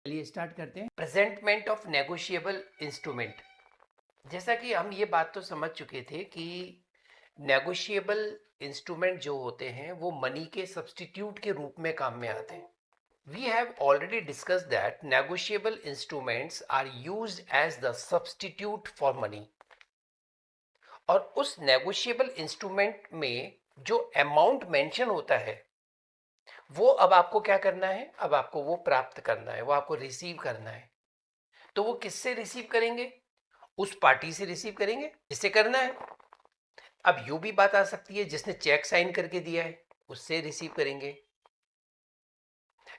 चलिए स्टार्ट करते हैं। Presentment of negotiable instrument. जैसा कि हम ये बात तो समझ चुके थे कि नेगोशिएबल इंस्ट्रूमेंट जो होते हैं वो मनी के सब्स्टिट्यूट के रूप में काम में आते हैं. We have already discussed that negotiable instruments are used as the substitute for money. और उस नेगोशिएबल इंस्ट्रूमेंट में जो अमाउंट मेंशन होता है वो अब आपको क्या करना है, अब आपको वो प्राप्त करना है, वो आपको रिसीव करना है. तो वो किससे रिसीव करेंगे? उस पार्टी से रिसीव करेंगे जिससे करना है. अब यूं भी बात आ सकती है जिसने चेक साइन करके दिया है उससे रिसीव करेंगे,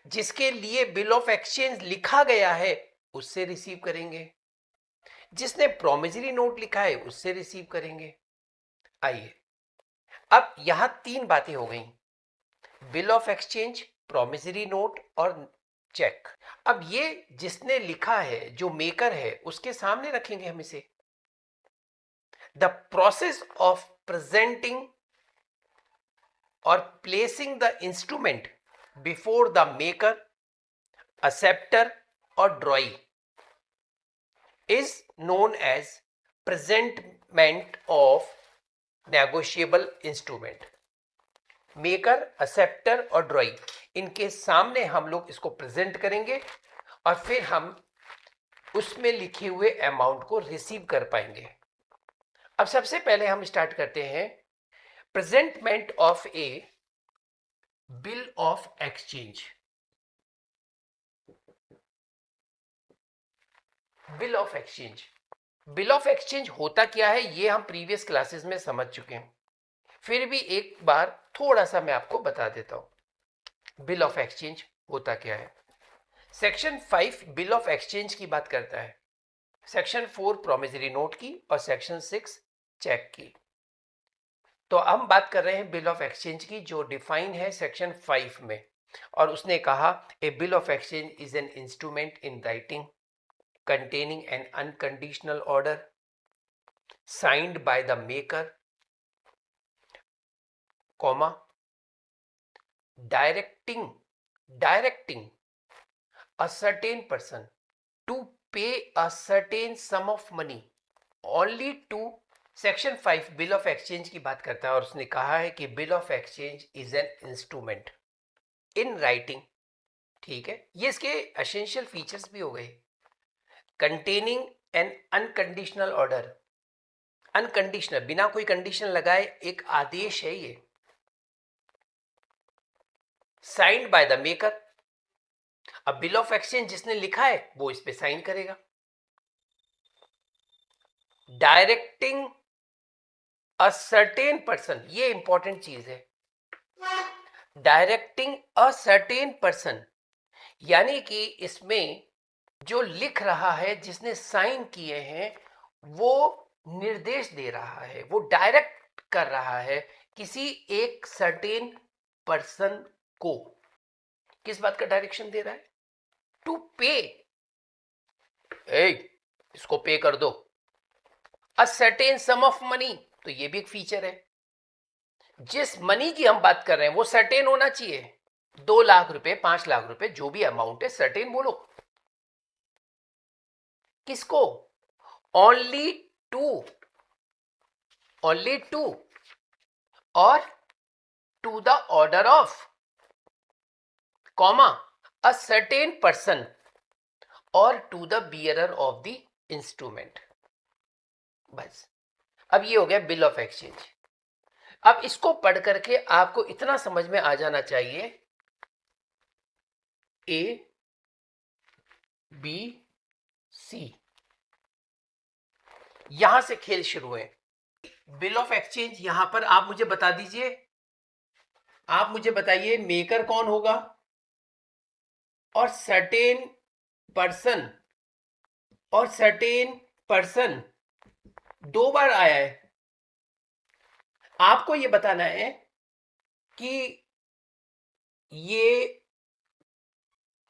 जिसके लिए बिल ऑफ एक्सचेंज लिखा गया है उससे रिसीव करेंगे, जिसने प्रोमिसरी नोट लिखा है उससे रिसीव करेंगे. आइए, अब यहां तीन बातें हो गई, bill of exchange, promissory note और चेक. अब ये जिसने लिखा है, जो मेकर है, उसके सामने रखेंगे हम इसे. द प्रोसेस ऑफ प्रेजेंटिंग और placing the instrument before the maker, acceptor और drawee is known as presentment of negotiable instrument. Maker, acceptor और ड्रॉई, इनके सामने हम लोग इसको प्रेजेंट करेंगे और फिर हम उसमें लिखे हुए अमाउंट को रिसीव कर पाएंगे. अब सबसे पहले हम स्टार्ट करते हैं presentment of A bill of exchange. Bill of exchange, bill of exchange होता क्या है ये हम प्रीवियस क्लासेस में समझ चुके हैं, फिर भी एक बार थोड़ा सा मैं आपको बता देता हूं बिल ऑफ एक्सचेंज होता क्या है. सेक्शन 5 बिल ऑफ एक्सचेंज की बात करता है, सेक्शन 4 प्रोमिसरी नोट की और सेक्शन 6 चेक की. तो हम बात कर रहे हैं बिल ऑफ एक्सचेंज की जो डिफाइन है सेक्शन 5 में. और उसने कहा a bill of exchange is an instrument in writing containing an unconditional order signed by the maker, comma, directing a certain person to pay a certain sum of money only to. Section 5 bill of exchange की बात करता है और उसने कहा है कि bill of exchange is an instrument in writing. ठीक है, ये इसके एसेंशियल फीचर्स भी हो गए. Containing N unconditional order, unconditional, बिना कोई कंडीशन लगाए एक आदेश है ये. साइंड बाय द मेकर, अब बिल ऑफ एक्सचेंज जिसने लिखा है वो इस पे साइन करेगा. डायरेक्टिंग अ सर्टेन पर्सन, ये इंपॉर्टेंट चीज है, डायरेक्टिंग अ सर्टेन पर्सन, यानी कि इसमें जो लिख रहा है, जिसने साइन किए हैं, वो निर्देश दे रहा है, वो डायरेक्ट कर रहा है किसी एक सर्टेन पर्सन को. किस बात का डायरेक्शन दे रहा है? टू पे, इसको पे कर दो. A certain some of money, तो ये भी एक फीचर है. जिस मनी की हम बात कर रहे हैं वो सर्टेन होना चाहिए. 2 लाख रुपए, 5 लाख रुपए, जो भी अमाउंट है, सर्टेन बोलो. किसको? Only to or to the order of, comma, a certain person or to the bearer of the instrument. बस, अब ये हो गया बिल ऑफ एक्सचेंज. अब इसको पढ़ करके आपको इतना समझ में आ जाना चाहिए, ए बी सी, यहां से खेल शुरू है. बिल ऑफ एक्सचेंज, यहां पर आप मुझे बता दीजिए, आप मुझे बताइए मेकर कौन होगा और सर्टेन पर्सन 2 बार आया है. आपको ये बताना है कि ये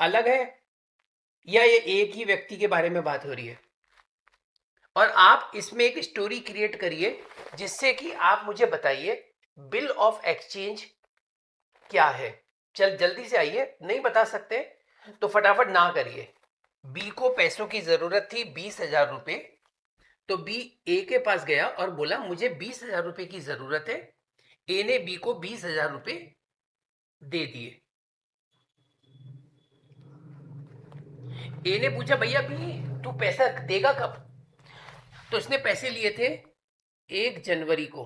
अलग है या ये एक ही व्यक्ति के बारे में बात हो रही है. और आप इसमें एक स्टोरी क्रिएट करिए जिससे कि आप मुझे बताइए बिल ऑफ एक्सचेंज क्या है. चल जल्दी से आइए, नहीं बता सकते तो फटाफट ना करिए. बी को पैसों की जरूरत थी 20,000 रुपए। तो बी ए के पास गया और बोला मुझे 20,000 रुपए की जरूरत है। ए ने बी को 20,000 रुपए दे दिए। ए ने पूछा भैया बी तू पैसा देगा कब? तो इसने पैसे लिए थे 1 जनवरी को।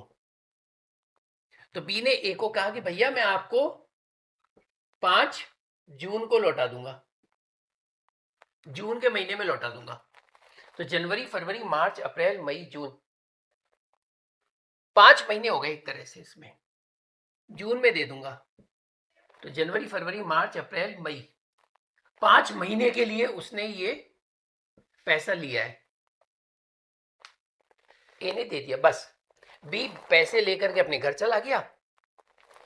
तो बी ने ए को कहा कि भैया मैं आपको 5 जून को लौटा दूंगा, जून के महीने में लौटा दूंगा। तो जनवरी फरवरी मार्च अप्रैल मई जून, 5 महीने हो गए एक तरह से इसमें। जून में दे दूंगा। तो जनवरी फरवरी मार्च अप्रैल मई, 5 महीने के लिए उसने ये पैसा लिया है। ए ने दे दिया बस। बी पैसे लेकर के अपने घर चला गया।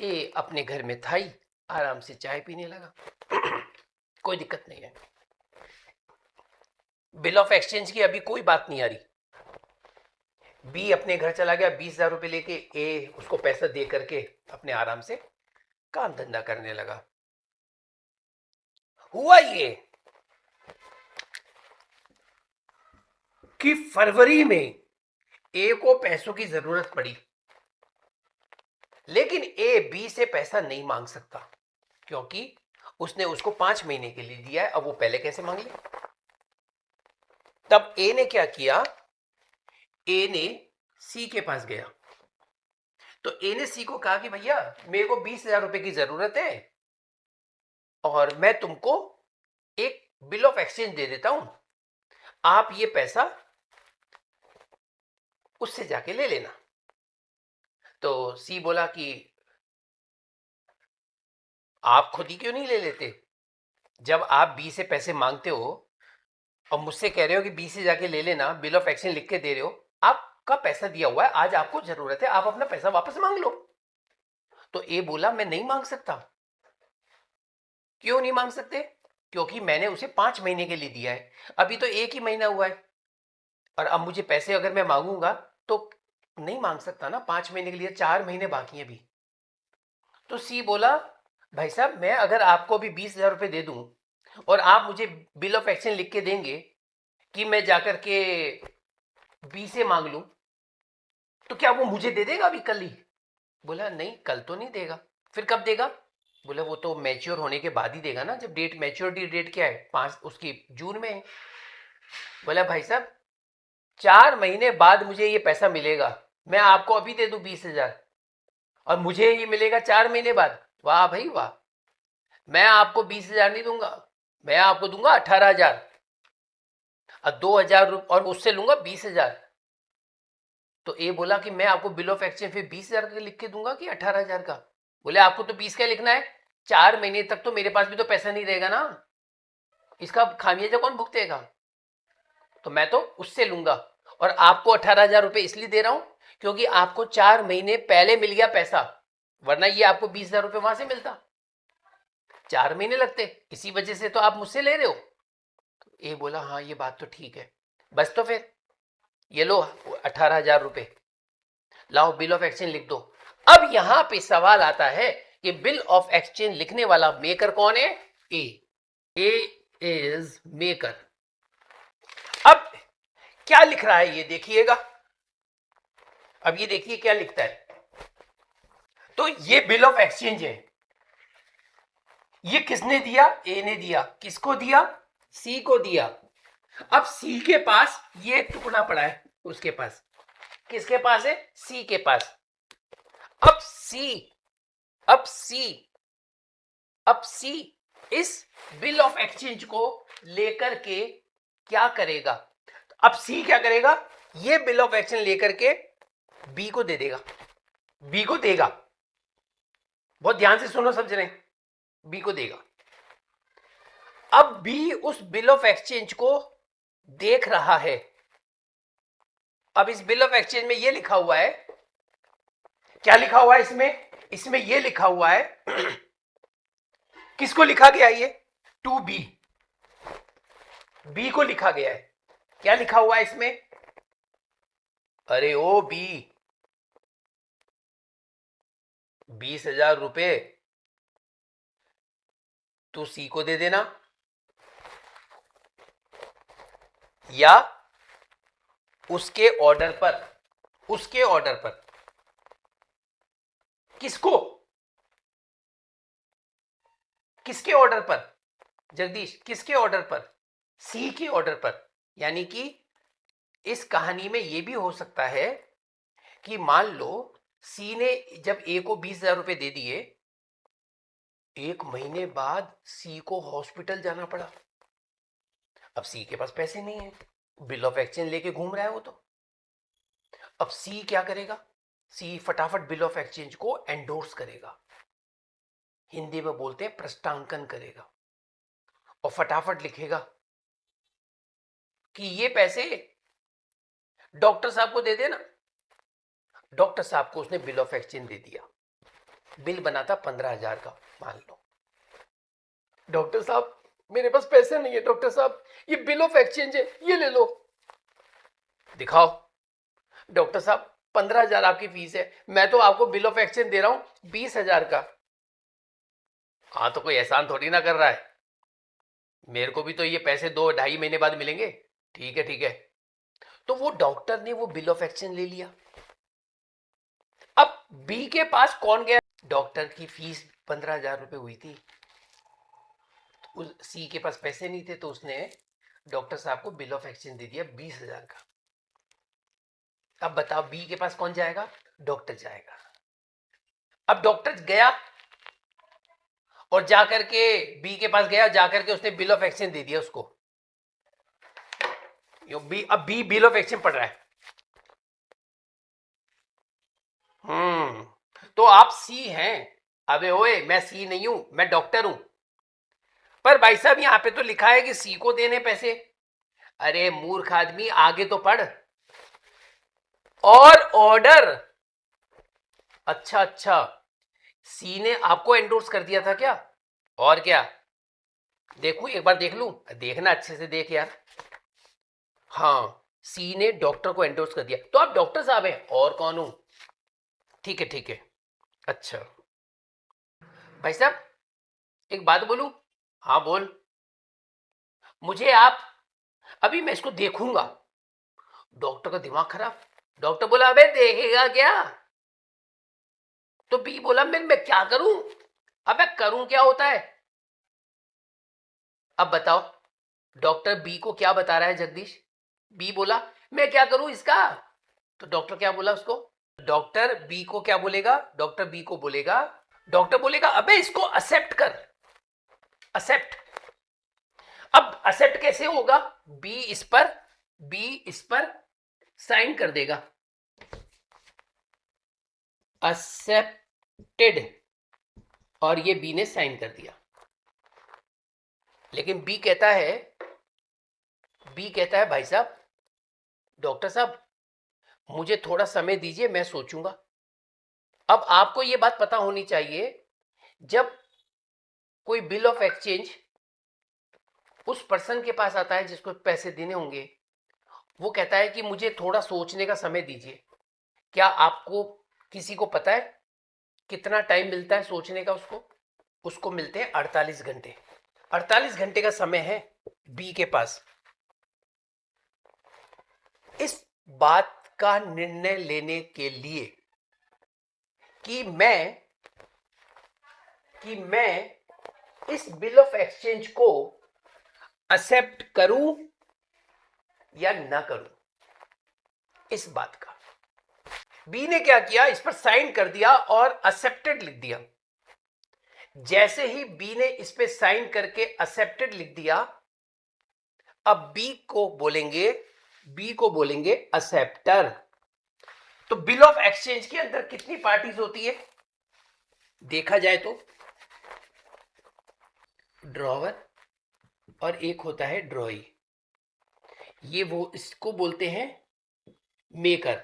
ए अपने घर में था ही, आराम से चाय पीने लगा। कोई दिक्कत नहीं है। बिल ऑफ एक्सचेंज की अभी कोई बात नहीं आ रही। बी अपने घर चला गया 20,000 रुपए लेके, ए उसको पैसा दे करके अपने आराम से काम धंधा करने लगा। हुआ ये कि फरवरी में ए को पैसों की जरूरत पड़ी, लेकिन ए बी से पैसा नहीं मांग सकता क्योंकि उसने उसको 5 महीने के लिए दिया है। अब वो पहले कैसे मांग ले? तब ए ने क्या किया, ए ने सी के पास गया। तो ए ने सी को कहा कि भैया मेरे को 20,000 रुपए की जरूरत है और मैं तुमको एक बिल ऑफ एक्सचेंज दे देता हूं, आप ये पैसा उससे जाके ले लेना। तो सी बोला कि आप खुद ही क्यों नहीं ले लेते? जब आप बी से पैसे मांगते हो और मुझसे कह रहे हो कि बी से जाके ले लेना, बिल ऑफ एक्सचेंज लिख के दे रहे हो, आपका पैसा दिया हुआ है, आज आपको जरूरत है, आप अपना पैसा वापस मांग लो। तो ए बोला मैं नहीं मांग सकता। क्यों नहीं मांग सकते? क्योंकि मैंने उसे 5 महीने के लिए दिया है, अभी तो 1 ही महीना हुआ है, और अब मुझे पैसे अगर मैं मांगूंगा तो नहीं मांग सकता ना, 5 महीने के लिए 4 महीने बाकी हैं अभी। तो सी बोला भाई साहब मैं अगर आपको अभी 20,000 रुपए दे दूं और आप मुझे बिल ऑफ एक्सचेंज लिख के देंगे कि मैं जाकर के बी से मांग लूं, तो क्या वो मुझे दे देगा अभी कल ही? बोला नहीं कल तो नहीं देगा। फिर कब देगा? बोले वो तो मैच्योर होने के बाद ही देगा ना, जब डेट, मैच्योरिटी डेट क्या है 5 उसकी जून में है। बोला भाई साहब 4 महीने बाद मुझे ये पैसा मिलेगा, मैं आपको अभी दे दूं 20,000 और मुझे ये मिलेगा 4 महीने बाद? वाह भाई वाह। मैं आपको 20,000 नहीं दूंगा, मैं आपको दूंगा 18,000 और 2,000 और उससे लूंगा 20,000। तो ए बोला कि मैं आपको बिल ऑफ एक्सचेंज फिर 20,000 का लिख के दूंगा कि 18,000 का? बोले आपको तो 20 का लिखना है, 4 महीने तक तो मेरे पास भी तो पैसा नहीं रहेगा ना, इसका खामियाजा कौन भुगतेगा? तो मैं तो उससे लूंगा और आपको 18,000 रुपए इसलिए दे रहा हूं क्योंकि आपको 4 महीने पहले मिल गया पैसा, वरना ये आपको 20,000 रुपए वहां से मिलता, 4 महीने लगते, इसी वजह से तो आप मुझसे ले रहे हो। ए बोला हाँ ये बात तो ठीक है, बस तो फिर ये लो 18,000 रुपए, लाओ बिल ऑफ एक्सचेंज लिख दो। अब यहां पे सवाल आता है कि बिल ऑफ एक्सचेंज लिखने वाला मेकर कौन है? ए इज मेकर। अब क्या लिख रहा है ये देखिएगा, अब ये देखिए क्या लिखता है। तो ये बिल ऑफ एक्सचेंज है, ये किसने दिया? ए ने दिया। किसको दिया? सी को दिया। अब सी के पास ये टुकड़ा पड़ा है, उसके पास, किसके पास है? सी के पास। अब सी अब सी अब सी इस बिल ऑफ एक्सचेंज को लेकर के क्या करेगा? अब सी क्या करेगा? ये बिल ऑफ एक्सचेंज लेकर के बी को दे देगा, बी को देगा। बहुत ध्यान से सुनो समझ रहे, बी को देगा। अब बी उस बिल ऑफ एक्सचेंज को देख रहा है। अब इस बिल ऑफ एक्सचेंज में ये लिखा हुआ है, क्या लिखा हुआ है इसमें? इसमें ये लिखा हुआ है किसको लिखा गया? ये टू बी, बी को लिखा गया है। क्या लिखा हुआ है इसमें? अरे ओ बी, 20,000 रुपए तू सी को दे देना, या उसके ऑर्डर पर, उसके ऑर्डर पर किसको, किसके ऑर्डर पर जगदीश, किसके ऑर्डर पर, सी के ऑर्डर पर। यानी कि इस कहानी में यह भी हो सकता है कि मान लो सी ने जब ए को 20,000 रुपए दे दिए, 1 महीने बाद सी को हॉस्पिटल जाना पड़ा। अब सी के पास पैसे नहीं है, बिल ऑफ एक्सचेंज लेके घूम रहा है वो तो। अब सी क्या करेगा, सी फटाफट बिल ऑफ एक्सचेंज को एंडोर्स करेगा, हिंदी में बोलते हैं प्रस्तांकन करेगा, और फटाफट लिखेगा कि ये पैसे डॉक्टर साहब को दे देना। डॉक्टर साहब को उसने बिल ऑफ एक्सचेंज दे दिया, बिल बना था 15,000 का मान लो। डॉक्टर साहब मेरे पास पैसे नहीं है, डॉक्टर साहब ये बिल ऑफ एक्सचेंज है, ये ले लो। दिखाओ। डॉक्टर साहब 15,000 आपकी फीस है, मैं तो आपको बिल ऑफ एक्सचेंज दे रहा हूं 20,000 का। हाँ तो कोई एहसान थोड़ी ना कर रहा है, मेरे को भी तो ये पैसे 2-2.5 महीने बाद मिलेंगे। ठीक है ठीक है। तो वो डॉक्टर ने वो बिल ऑफ एक्सचेंज ले लिया। अब बी के पास कौन गया, डॉक्टर की फीस 15,000 रुपए हुई थी, उस सी के पास पैसे नहीं थे तो उसने डॉक्टर साहब को बिल ऑफ एक्सचेंज दे दिया 20,000 का। अब बताओ बी के पास कौन जाएगा, डॉक्टर जाएगा। अब डॉक्टर गया और जाकर के बी के पास गया, जाकर के उसने बिल ऑफ एक्सचेंज दे दिया उसको। अब बी बिल ऑफ एक्सचेंज पढ़ रहा है। तो आप सी हैं। अबे ओए मैं सी नहीं हूं, मैं डॉक्टर हूं। पर भाई साहब यहां पे तो लिखा है कि सी को देने पैसे। अरे मूर्ख आदमी आगे तो पढ़। और ऑर्डर, अच्छा अच्छा, सी ने आपको एंडोर्स कर दिया था क्या, और क्या, देखूं एक बार देख लूं, देखना अच्छे से देख यार। हाँ सी ने डॉक्टर को एंडोर्स कर दिया, तो आप डॉक्टर साहब हैं, और कौन हूं। ठीक है ठीक है। अच्छा भाई साहब एक बात बोलूं। हाँ बोल। मुझे आप, अभी मैं इसको देखूंगा। डॉक्टर का दिमाग खराब। डॉक्टर बोला अबे देखेगा क्या, तो बी बोला मैं क्या करूं। अबे करूं क्या होता है। अब बताओ डॉक्टर बी को क्या बता रहा है जगदीश। बी बोला मैं क्या करूं इसका, तो डॉक्टर क्या बोला उसको, डॉक्टर बी को क्या बोलेगा, डॉक्टर बी को बोलेगा, डॉक्टर बोलेगा अबे इसको एक्सेप्ट कर, एक्सेप्ट। अब एक्सेप्ट कैसे होगा, बी इस पर साइन कर देगा, एक्सेप्टेड, और ये बी ने साइन कर दिया। लेकिन बी कहता है भाई साहब, डॉक्टर साहब मुझे थोड़ा समय दीजिए मैं सोचूंगा। अब आपको यह बात पता होनी चाहिए, जब कोई बिल ऑफ एक्सचेंज उस पर्सन के पास आता है जिसको पैसे देने होंगे, वो कहता है कि मुझे थोड़ा सोचने का समय दीजिए। क्या आपको किसी को पता है कितना टाइम मिलता है सोचने का उसको, उसको मिलते हैं 48 घंटे। 48 घंटे का समय है बी के पास इस बात का निर्णय लेने के लिए कि मैं इस बिल ऑफ एक्सचेंज को एक्सेप्ट करूं या ना करूं। इस बात का बी ने क्या किया, इस पर साइन कर दिया और एक्सेप्टेड लिख दिया। जैसे ही बी ने इस पे साइन करके एक्सेप्टेड लिख दिया, अब बी को बोलेंगे एक्सेप्टर। तो बिल ऑफ एक्सचेंज के अंदर कितनी पार्टीज होती है, देखा जाए तो ड्रॉवर और एक होता है ड्रॉई। ये वो इसको बोलते हैं मेकर,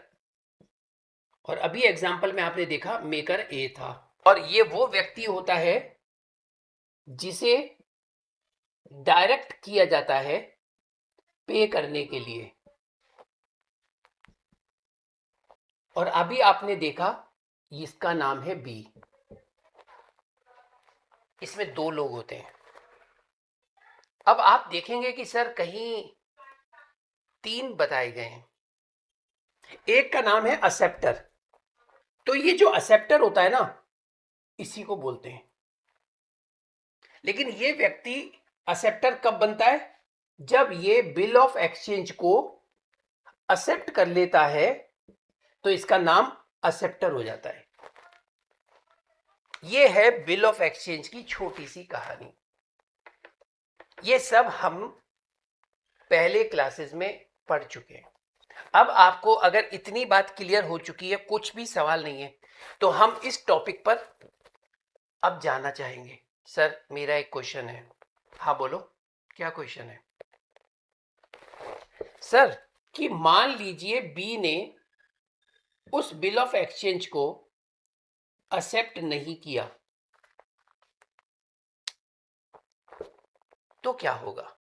और अभी एग्जांपल में आपने देखा मेकर ए था। और ये वो व्यक्ति होता है जिसे डायरेक्ट किया जाता है पे करने के लिए। और अभी आपने देखा इसका नाम है बी। इसमें 2 लोग होते हैं। अब आप देखेंगे कि सर कहीं 3 बताए गए हैं। एक का नाम है असेप्टर। तो ये जो असेप्टर होता है ना, इसी को बोलते हैं। लेकिन ये व्यक्ति असेप्टर कब बनता है? जब ये बिल ऑफ एक्सचेंज को एक्सेप्ट कर लेता है, तो इसका नाम असेप्टर हो जाता है। ये है बिल ऑफ एक्सचेंज की छोटी सी कहानी। ये सब हम पहले क्लासेस में पढ़ चुके हैं। अब आपको अगर इतनी बात क्लियर हो चुकी है, कुछ भी सवाल नहीं है, तो हम इस टॉपिक पर अब जाना चाहेंगे। सर, मेरा एक क्वेश्चन है। हाँ बोलो, क्या क्वेश्चन है? सर, कि मान लीजिए बी ने उस बिल ऑफ एक्सचेंज को एक्सेप्ट नहीं किया, तो क्या होगा?